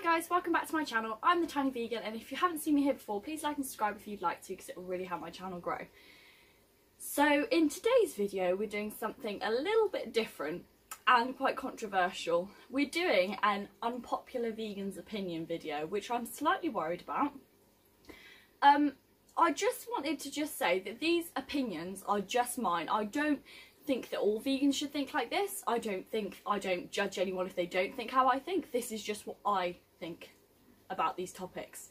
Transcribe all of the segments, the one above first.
Hi guys, welcome back to my channel. I'm the Tiny Vegan, and if you haven't seen me here before, please like and subscribe if you'd like to, because it will really help my channel grow. So in today's video we're doing something a little bit different and quite controversial. We're doing an unpopular vegan's opinion video, which I'm slightly worried about. I just wanted to say that these opinions are just mine. I don't think that all vegans should think like this. I don't judge anyone if they don't think how I think. This is just what I think about these topics.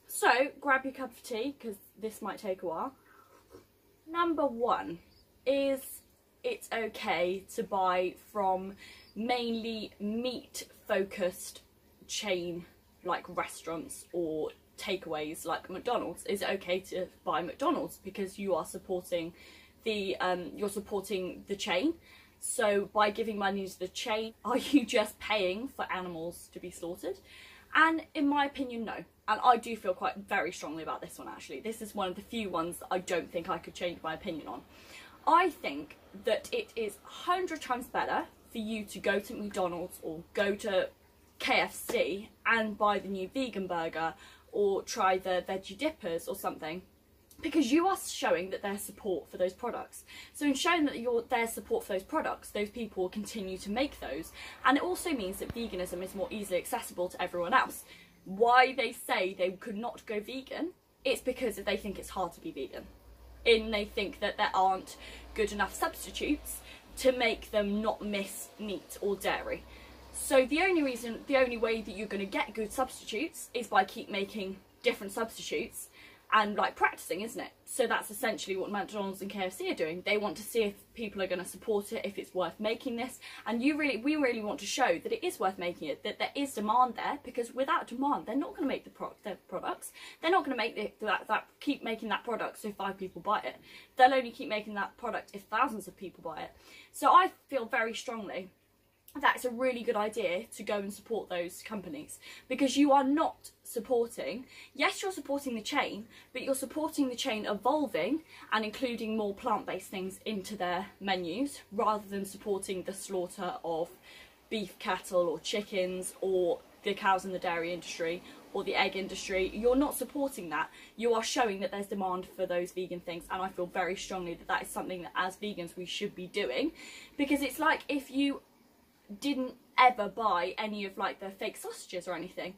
So grab your cup of tea, because this might take a while. Number one is it's okay to buy from mainly meat focused chain like restaurants or takeaways like McDonald's. Is it okay to buy McDonald's because you are supporting the chain? So by giving money to the chain, are you just paying for animals to be slaughtered? And in my opinion, no. And I do feel very strongly about this one, actually. This is one of the few ones that I don't think I could change my opinion on. I think that it is 100 times better for you to go to McDonald's or go to KFC and buy the new vegan burger or try the veggie dippers or something, because you are showing that there's support for those products. So in showing that there's support for those products, those people will continue to make those, and it also means that veganism is more easily accessible to everyone else. Why they say they could not go vegan, it's because they think it's hard to be vegan, and they think that there aren't good enough substitutes to make them not miss meat or dairy. So the only way that you're going to get good substitutes is by keep making different substitutes and like practicing, isn't it? So that's essentially what McDonald's and KFC are doing. They want to see if people are going to support it, if it's worth making this, and we really want to show that it is worth making it, that there is demand there, because without demand they're not going to make their products. They're not going to make keep making that product so 5 people buy it. They'll only keep making that product if thousands of people buy it. So I feel very strongly that's a really good idea to go and support those companies, because you are not supporting, yes, you're supporting the chain, but you're supporting the chain evolving and including more plant-based things into their menus, rather than supporting the slaughter of beef cattle or chickens or the cows in the dairy industry or the egg industry. You're not supporting that. You are showing that there's demand for those vegan things, and I feel very strongly that that is something that as vegans we should be doing, because it's like if you didn't ever buy any of like the fake sausages or anything,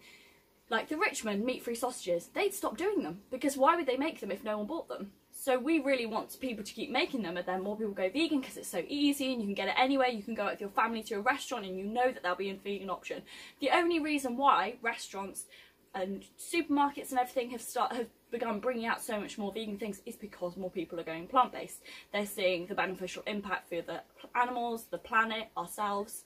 like the Richmond meat-free sausages, they'd stop doing them, because why would they make them if no one bought them? So we really want people to keep making them, and then more people go vegan because it's so easy and you can get it anywhere. You can go out with your family to a restaurant and you know that there'll be a vegan option. The only reason why restaurants and supermarkets and everything have begun bringing out so much more vegan things is because more people are going plant-based. They're seeing the beneficial impact for the animals, the planet, ourselves.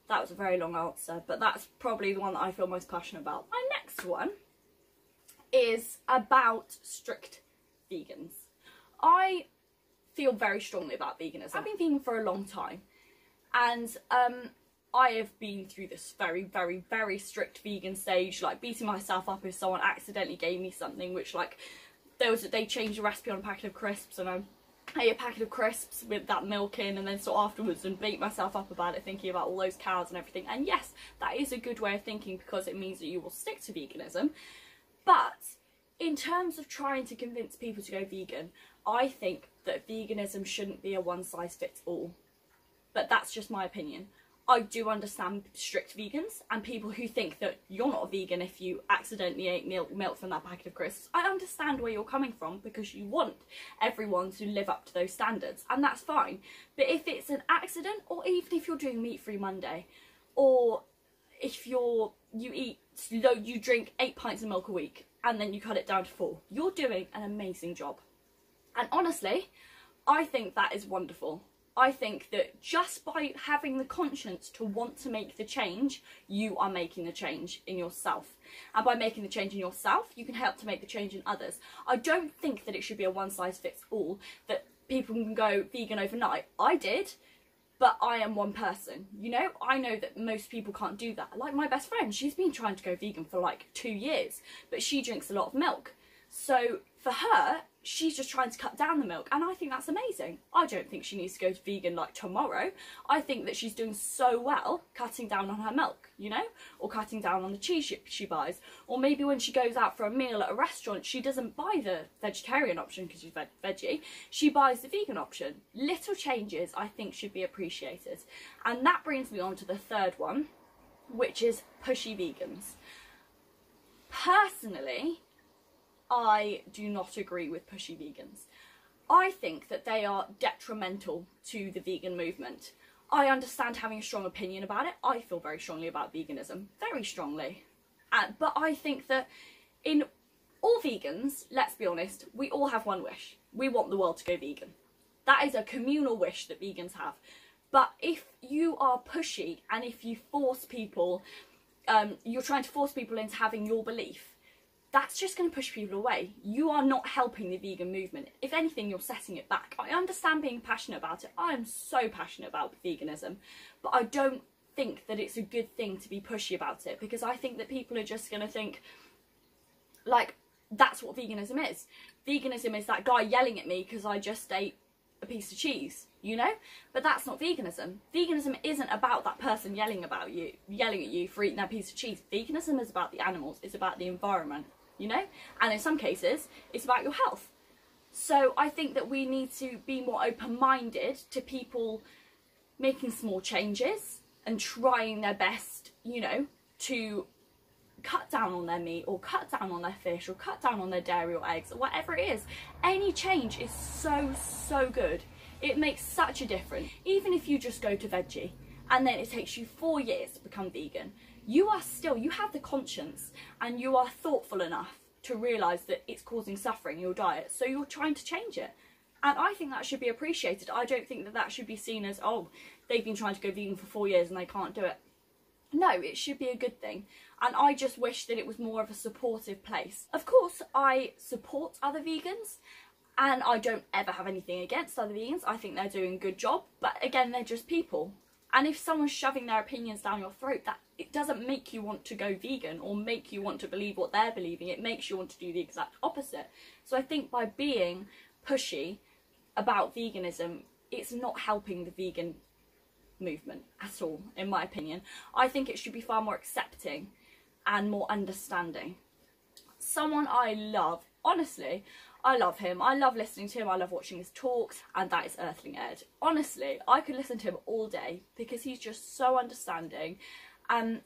That was a very long answer, but that's probably the one that I feel most passionate about. My next one is about strict vegans. I feel very strongly about veganism. I've been vegan for a long time, and I have been through this very, very, very strict vegan stage, like beating myself up if someone accidentally gave me something, which like they changed the recipe on a packet of crisps, and I ate a packet of crisps with that milk in, and then sort of afterwards and beat myself up about it, thinking about all those cows and everything. And yes, that is a good way of thinking, because it means that you will stick to veganism. But in terms of trying to convince people to go vegan, I think that veganism shouldn't be a one-size-fits-all. But that's just my opinion. I do understand strict vegans and people who think that you're not a vegan if you accidentally ate milk from that packet of crisps. I understand where you're coming from, because you want everyone to live up to those standards, and that's fine. But if it's an accident, or even if you're doing meat-free Monday, or if you drink 8 pints of milk a week and then you cut it down to 4, you're doing an amazing job. And honestly, I think that is wonderful. I think that just by having the conscience to want to make the change, you are making the change in yourself. And by making the change in yourself, you can help to make the change in others. I don't think that it should be a one-size-fits-all, that people can go vegan overnight. I did, but I am one person, you know? I know that most people can't do that. Like my best friend, she's been trying to go vegan for like 2 years, but she drinks a lot of milk. So for her, she's just trying to cut down the milk, and I think that's amazing. I don't think she needs to go to vegan like tomorrow. I think that she's doing so well cutting down on her milk, you know, or cutting down on the cheese she buys, or maybe when she goes out for a meal at a restaurant, she doesn't buy the vegetarian option because she's veggie, she buys the vegan option. Little changes I think should be appreciated. And that brings me on to the third one, which is pushy vegans. Personally, I do not agree with pushy vegans. I think that they are detrimental to the vegan movement. I understand having a strong opinion about it. I feel very strongly about veganism, very strongly. But I think that in all vegans, let's be honest, we all have one wish. We want the world to go vegan. That is a communal wish that vegans have. But if you are pushy and if you force people, you're trying to force people into having your belief, that's just going to push people away. You are not helping the vegan movement. If anything, you're setting it back. I understand being passionate about it. I am so passionate about veganism, but I don't think that it's a good thing to be pushy about it, because I think that people are just going to think, like, that's what veganism is. Veganism is that guy yelling at me because I just ate a piece of cheese, you know? But that's not veganism. Veganism isn't about that person yelling at you for eating that piece of cheese. Veganism is about the animals. It's about the environment, you know? And in some cases, it's about your health. So I think that we need to be more open-minded to people making small changes and trying their best, you know, to cut down on their meat, or cut down on their fish, or cut down on their dairy or eggs, or whatever it is. Any change is so good. It makes such a difference. Even if you just go to veggie and then it takes you 4 years to become vegan, you have the conscience and you are thoughtful enough to realise that it's causing suffering in your diet, so you're trying to change it. And I think that should be appreciated. I don't think that that should be seen as, oh, they've been trying to go vegan for 4 years and they can't do it. No, it should be a good thing. And I just wish that it was more of a supportive place. Of course, I support other vegans, and I don't ever have anything against other vegans. I think they're doing a good job, but again, they're just people. And if someone's shoving their opinions down your throat, that it doesn't make you want to go vegan or make you want to believe what they're believing. It makes you want to do the exact opposite. So I think by being pushy about veganism, it's not helping the vegan movement at all, in my opinion. I think it should be far more accepting and more understanding. Someone I love, honestly, I love him. I love listening to him. I love watching his talks, and that is Earthling Ed. Honestly, I could listen to him all day because he's just so understanding.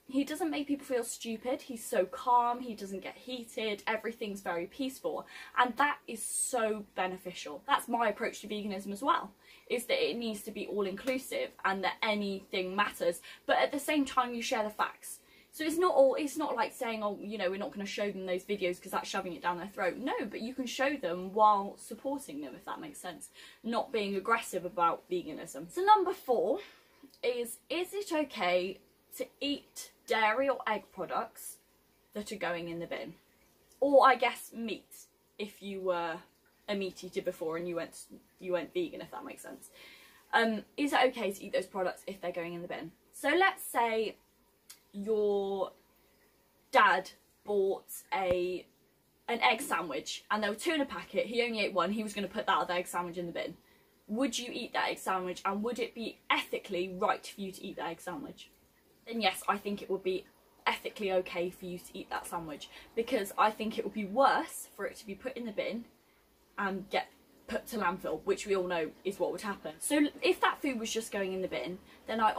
He doesn't make people feel stupid. He's so calm. He doesn't get heated. Everything's very peaceful, and that is so beneficial. That's my approach to veganism as well, is that it needs to be all-inclusive and that anything matters, but at the same time you share the facts. So it's not like saying, oh, you know, we're not going to show them those videos because that's shoving it down their throat. No, but you can show them while supporting them, if that makes sense. Not being aggressive about veganism. So number 4 is it okay to eat dairy or egg products that are going in the bin? Or I guess meat, if you were a meat eater before and you went vegan, if that makes sense. Is it okay to eat those products if they're going in the bin? So let's say your dad bought an egg sandwich and there were 2 in a packet, he only ate 1, he was going to put that other egg sandwich in the bin. Would you eat that egg sandwich, and would it be ethically right for you to eat that egg sandwich? Then yes, I think it would be ethically okay for you to eat that sandwich, because I think it would be worse for it to be put in the bin and get put to landfill, which we all know is what would happen. So if that food was just going in the bin, then I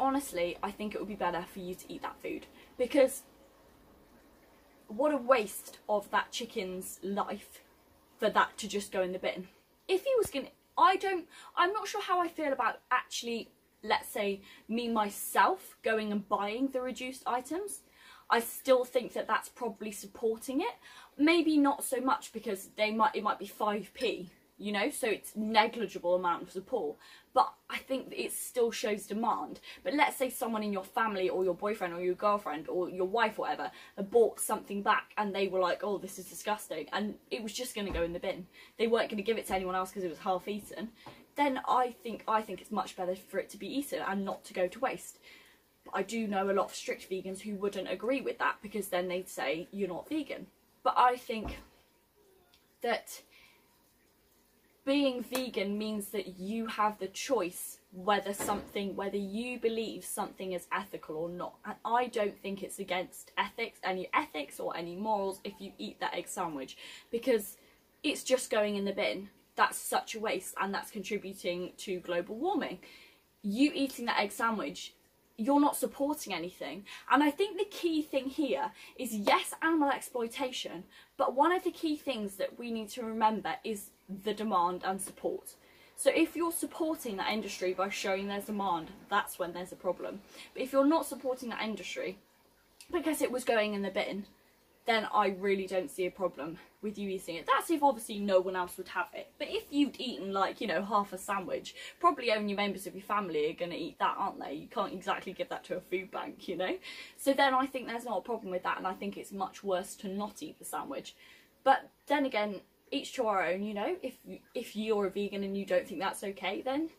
think it would be better for you to eat that food, because what a waste of that chicken's life for that to just go in the bin. If he was gonna, I'm not sure how I feel about actually, let's say, me myself going and buying the reduced items. I still think that that's probably supporting it. Maybe not so much, because it might be 5p, you know, so it's negligible amount of support, but I think that it still shows demand. But let's say someone in your family or your boyfriend or your girlfriend or your wife or whatever bought something back and they were like, oh, this is disgusting, and it was just going to go in the bin. They weren't going to give it to anyone else because it was half eaten. Then I think it's much better for it to be eaten and not to go to waste. But I do know a lot of strict vegans who wouldn't agree with that, because then they'd say you're not vegan. But I think that being vegan means that you have the choice whether you believe something is ethical or not. And I don't think it's against any ethics or any morals if you eat that egg sandwich, because it's just going in the bin. That's such a waste, and that's contributing to global warming. You eating that egg sandwich, you're not supporting anything. And I think the key thing here is, yes, animal exploitation, but one of the key things that we need to remember is the demand and support. So if you're supporting that industry by showing there's demand, that's when there's a problem. But if you're not supporting that industry because it was going in the bin, then I really don't see a problem with you eating it. That's if obviously no one else would have it. But if you'd eaten, like, you know, half a sandwich, probably only members of your family are going to eat that, aren't they? You can't exactly give that to a food bank, you know? So then I think there's not a problem with that, and I think it's much worse to not eat the sandwich. But then again, each to our own, you know? If you're a vegan and you don't think that's okay, then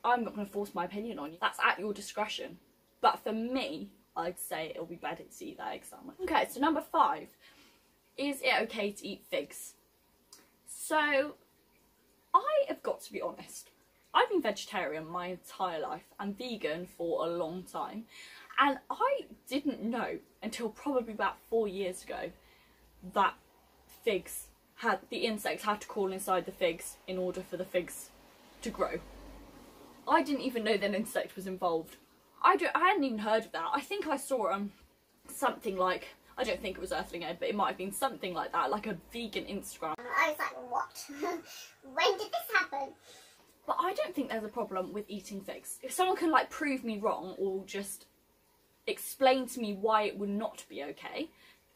I'm not going to force my opinion on you. That's at your discretion. But for me, I'd say it'll be better to eat that egg sandwich. Okay, so number 5. Is it okay to eat figs? So, I have got to be honest. I've been vegetarian my entire life and vegan for a long time. And I didn't know until probably about 4 years ago that the insects had to crawl inside the figs in order for the figs to grow. I didn't even know that an insect was involved. I hadn't even heard of that. I think I saw something like, I don't think it was Earthling Ed, but it might have been something like that, like a vegan Instagram. I was like, what? When did this happen? But I don't think there's a problem with eating figs. If someone can like prove me wrong or just explain to me why it would not be okay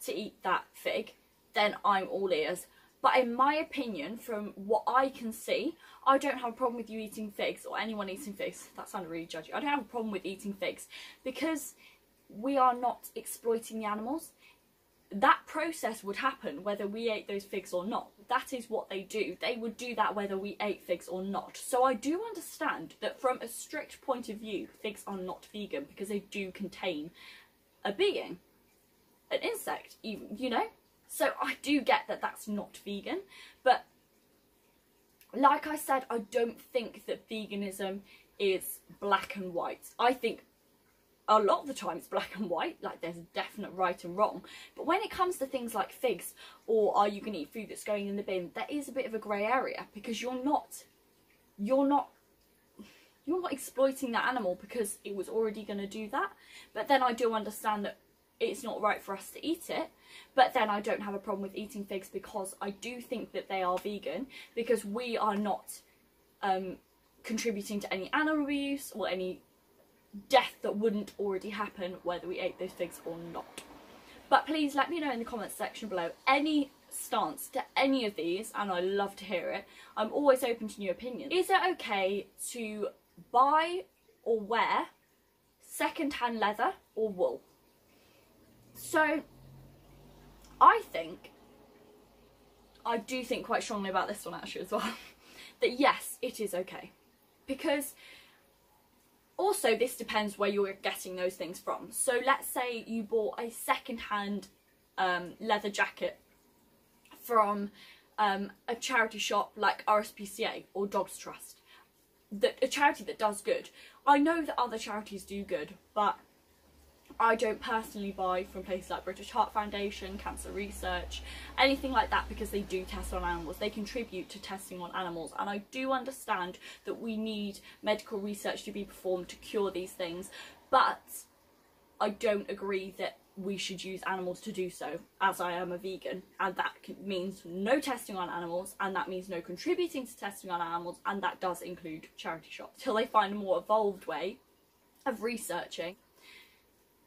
to eat that fig, then I'm all ears. But in my opinion, from what I can see, I don't have a problem with you eating figs, or anyone eating figs. That sounded really judgy. I don't have a problem with eating figs because we are not exploiting the animals. That process would happen whether we ate those figs or not. That is what they do. They would do that whether we ate figs or not. So I do understand that from a strict point of view, figs are not vegan because they do contain a being, an insect, even, you know? So I do get that that's not vegan, but like I said, I don't think that veganism is black and white. I think a lot of the time it's black and white, like there's a definite right and wrong. But when it comes to things like figs, or are you going to eat food that's going in the bin, there is a bit of a grey area, because you're not exploiting that animal because it was already going to do that. But then I do understand that it's not right for us to eat it, but then I don't have a problem with eating figs because I do think that they are vegan, because we are not contributing to any animal abuse or any death that wouldn't already happen whether we ate those figs or not. But please let me know in the comments section below any stance to any of these, and I love to hear it. I'm always open to new opinions. Is it okay to buy or wear second-hand leather or wool? So, I do think quite strongly about this one actually as well, that yes, it is okay. Because also this depends where you're getting those things from. So let's say you bought a second-hand leather jacket from a charity shop like RSPCA or Dogs Trust, a charity that does good. I know that other charities do good, but I don't personally buy from places like British Heart Foundation, Cancer Research, anything like that, because they do test on animals. They contribute to testing on animals, and I do understand that we need medical research to be performed to cure these things, but I don't agree that we should use animals to do so, as I am a vegan, and that means no testing on animals, and that means no contributing to testing on animals, and that does include charity shops, till they find a more evolved way of researching.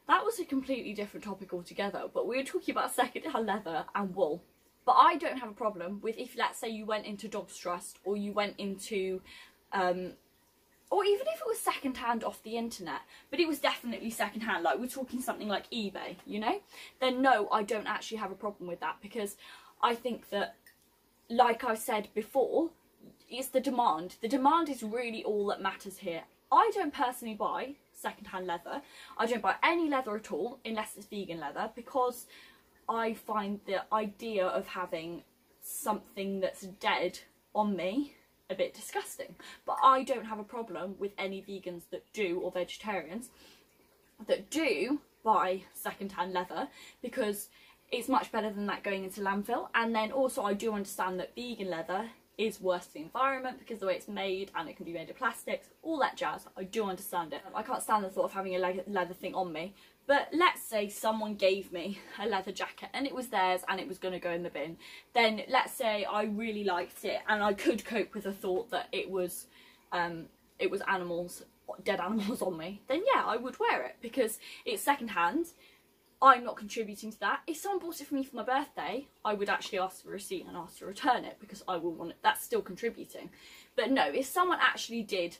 That was a completely different topic altogether, but we were talking about second-hand leather and wool. But I don't have a problem with, if let's say you went into Dogs Trust, or you went into, or even if it was second-hand off the internet, but it was definitely second-hand, like we're talking something like eBay, you know, then no, I don't actually have a problem with that, because I think that, like I said before, it's the demand. The demand is really all that matters here. I don't personally buy second-hand leather. I don't buy any leather at all unless it's vegan leather, because I find the idea of having something that's dead on me a bit disgusting. But I don't have a problem with any vegans that do, or vegetarians that do, buy second-hand leather, because it's much better than that going into landfill. And then also I do understand that vegan leather is worse for the environment because the way it's made, and it can be made of plastics, all that jazz. I do understand it. I can't stand the thought of having a leather thing on me. But let's say someone gave me a leather jacket and it was theirs and it was going to go in the bin. Then let's say I really liked it and I could cope with the thought that it was animals, dead animals on me. Then yeah, I would wear it because it's secondhand. I'm not contributing to that. If someone bought it for me for my birthday, I would actually ask for a receipt and ask to return it because I will want it. That's still contributing. But no, if someone actually did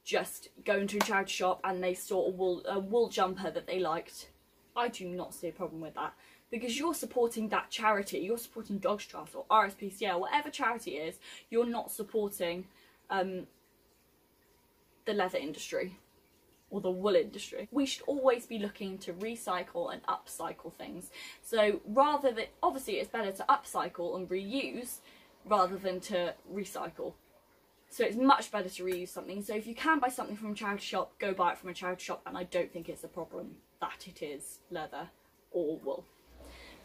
just go into a charity shop and they saw a wool jumper that they liked, I do not see a problem with that, because you're supporting that charity. You're supporting Dogs Trust or RSPCA, whatever charity it is. You're not supporting the leather industry or the wool industry. We should always be looking to recycle and upcycle things. So rather than, obviously it's better to upcycle and reuse rather than to recycle. So it's much better to reuse something. So if you can buy something from a charity shop, go buy it from a charity shop, and I don't think it's a problem that it is leather or wool.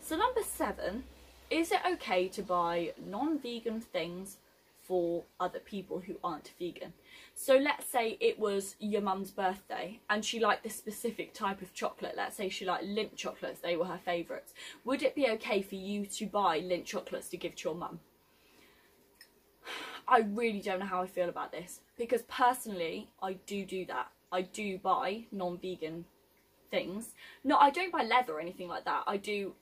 So number 7, is it okay to buy non-vegan things for other people who aren't vegan? So let's say it was your mum's birthday and she liked this specific type of chocolate. Let's say she liked Lindt chocolates, they were her favourites. Would it be okay for you to buy Lindt chocolates to give to your mum? I really don't know how I feel about this, because personally I do that. I do buy non-vegan things. No, I don't buy leather or anything like that. I do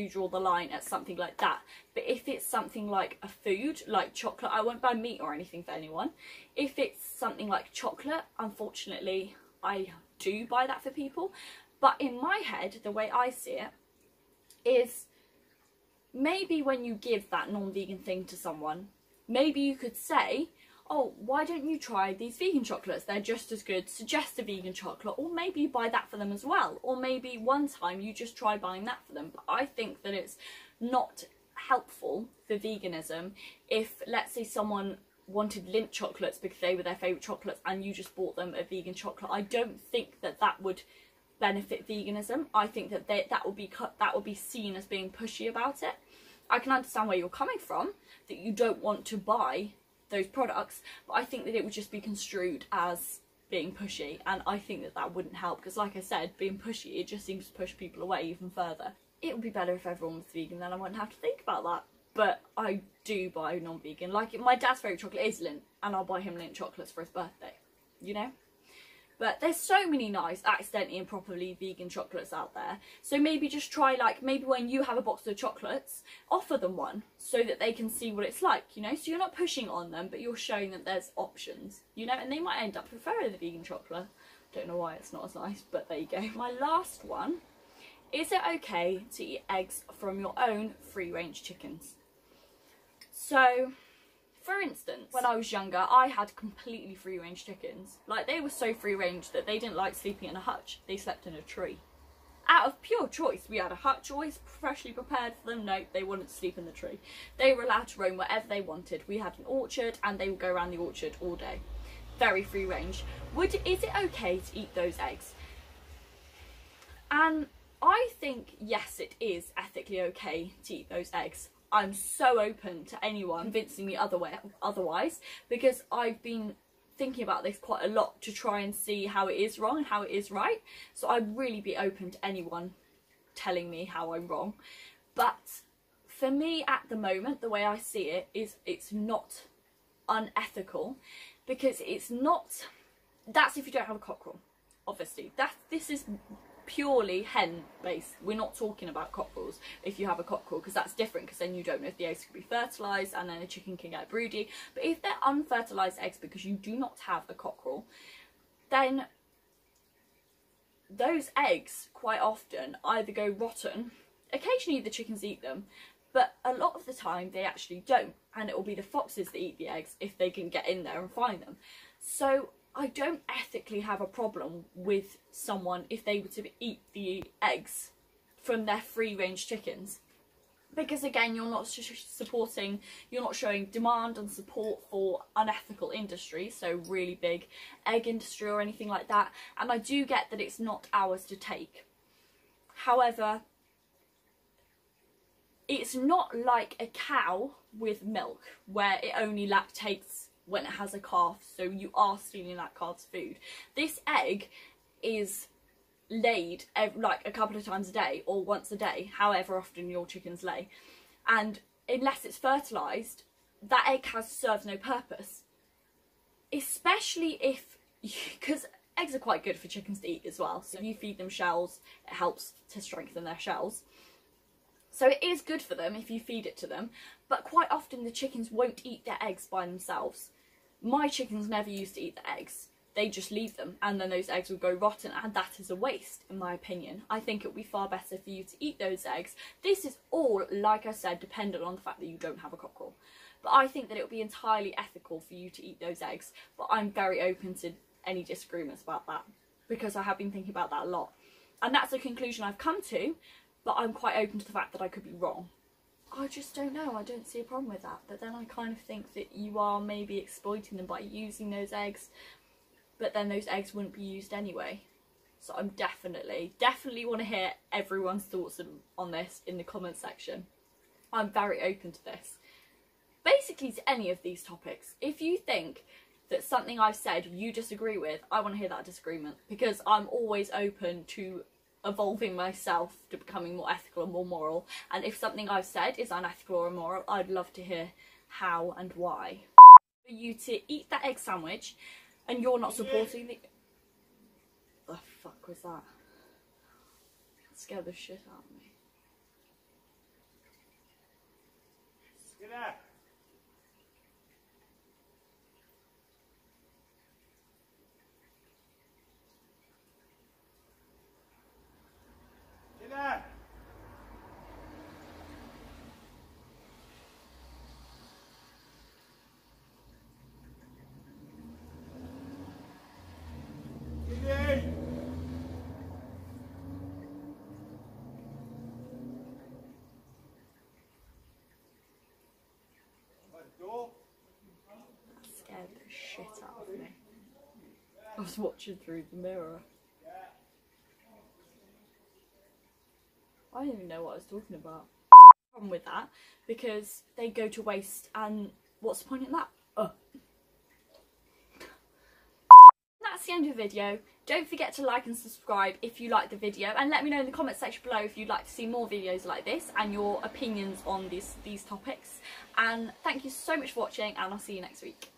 draw the line at something like that. But if it's something like a food, like chocolate, I won't buy meat or anything for anyone. If it's something like chocolate, unfortunately, I do buy that for people. But in my head, the way I see it is, maybe when you give that non-vegan thing to someone, maybe you could say, oh, why don't you try these vegan chocolates? They're just as good. Suggest a vegan chocolate, or maybe you buy that for them as well. Or maybe one time you just try buying that for them. But I think that it's not helpful for veganism if, let's say, someone wanted Lindt chocolates because they were their favourite chocolates and you just bought them a vegan chocolate. I don't think that that would benefit veganism. I think that that would be seen as being pushy about it. I can understand where you're coming from, that you don't want to buy those products, but I think that it would just be construed as being pushy, and I think that that wouldn't help, because like I said, being pushy, it just seems to push people away even further. It would be better if everyone was vegan, then I wouldn't have to think about that. But I do buy non-vegan. Like, my dad's favourite chocolate is Lindt, and I'll buy him Lindt chocolates for his birthday, you know? But there's so many nice, accidentally and properly vegan chocolates out there. So maybe just try, like, maybe when you have a box of chocolates, offer them one so that they can see what it's like, you know? So you're not pushing on them, but you're showing that there's options, you know? And they might end up preferring the vegan chocolate. Don't know why it's not as nice, but there you go. My last one, is it okay to eat eggs from your own free-range chickens? So, for instance, when I was younger, I had completely free-range chickens. Like, they were so free-range that they didn't like sleeping in a hutch. They slept in a tree. Out of pure choice, we had a hutch always freshly prepared for them. No, they wouldn't sleep in the tree. They were allowed to roam wherever they wanted. We had an orchard and they would go around the orchard all day. Very free-range. Is it okay to eat those eggs? And I think, yes, it is ethically okay to eat those eggs. I'm so open to anyone convincing me otherwise, because I've been thinking about this quite a lot to try and see how it is wrong and how it is right. So I'd really be open to anyone telling me how I'm wrong. But for me at the moment, the way I see it is, it's not unethical, because it's not, that's if you don't have a cockerel, obviously. This is purely hen based. We're not talking about cockerels if you have a cockerel, because that's different, because then you don't know if the eggs can be fertilised and then the chicken can get broody. But if they're unfertilised eggs because you do not have a cockerel, then those eggs quite often either go rotten, occasionally the chickens eat them, but a lot of the time they actually don't, and it will be the foxes that eat the eggs if they can get in there and find them. So I don't ethically have a problem with someone if they were to eat the eggs from their free-range chickens. Because again, you're not supporting, you're not showing demand and support for unethical industry, so really big egg industry or anything like that. And I do get that it's not ours to take. However, it's not like a cow with milk where it only lactates when it has a calf, so you are stealing that calf's food. This egg is laid like a couple of times a day or once a day, however often your chickens lay, and unless it's fertilised, that egg serves no purpose. Especially if, because eggs are quite good for chickens to eat as well, so if you feed them shells, it helps to strengthen their shells. So it is good for them if you feed it to them, but quite often the chickens won't eat their eggs by themselves. My chickens never used to eat the eggs. They just leave them, and then those eggs will go rotten, and that is a waste, in my opinion. I think it would be far better for you to eat those eggs. This is all, like I said, dependent on the fact that you don't have a cockerel. But I think that it would be entirely ethical for you to eat those eggs, but I'm very open to any disagreements about that, because I have been thinking about that a lot. And that's a conclusion I've come to, but I'm quite open to the fact that I could be wrong. I just don't know, I don't see a problem with that. But then I kind of think that you are maybe exploiting them by using those eggs, but then those eggs wouldn't be used anyway. So I'm definitely want to hear everyone's thoughts on this in the comment section. I'm very open to this. Basically to any of these topics. If you think that something I've said you disagree with, I want to hear that disagreement, because I'm always open to evolving myself to becoming more ethical and more moral. And if something I've said is unethical or immoral, I'd love to hear how and why. For you to eat that egg sandwich and you're not supporting the fuck was that? That scared the shit out of me. Get out. Get out. Get in. Scared the shit out of me. I was watching through the mirror. I don't even know what I was talking about. Problem with that, because they go to waste, and what's the point in that? That's the end of the video. Don't forget to like and subscribe if you like the video, and let me know in the comment section below if you'd like to see more videos like this and your opinions on these topics. And thank you so much for watching, and I'll see you next week.